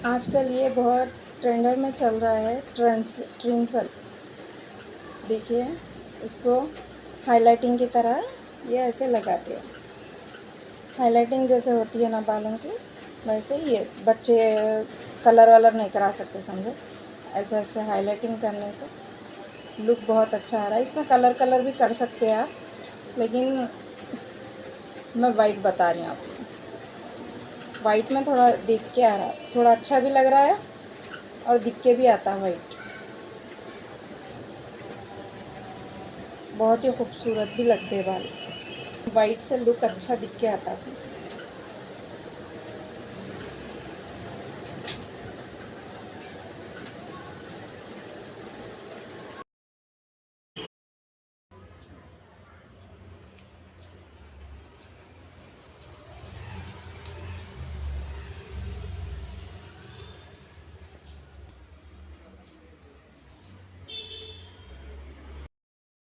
आजकल ये बहुत ट्रेंडर में चल रहा है ट्रिंसल। देखिए, इसको हाइलाइटिंग की तरह ये ऐसे लगाते हैं। हाइलाइटिंग जैसे होती है ना बालों की, वैसे ये बच्चे कलर वलर नहीं करा सकते, समझो। ऐसे ऐसे हाइलाइटिंग करने से लुक बहुत अच्छा आ रहा है। इसमें कलर भी कर सकते हैं आप, लेकिन मैं वाइट बता रही हूँ आपको। वाइट में थोड़ा दिख के आ रहा है, थोड़ा अच्छा भी लग रहा है और दिख के भी आता है वाइट। बहुत ही खूबसूरत भी लगते हैं बाल। वाइट से लुक अच्छा दिख के आता है।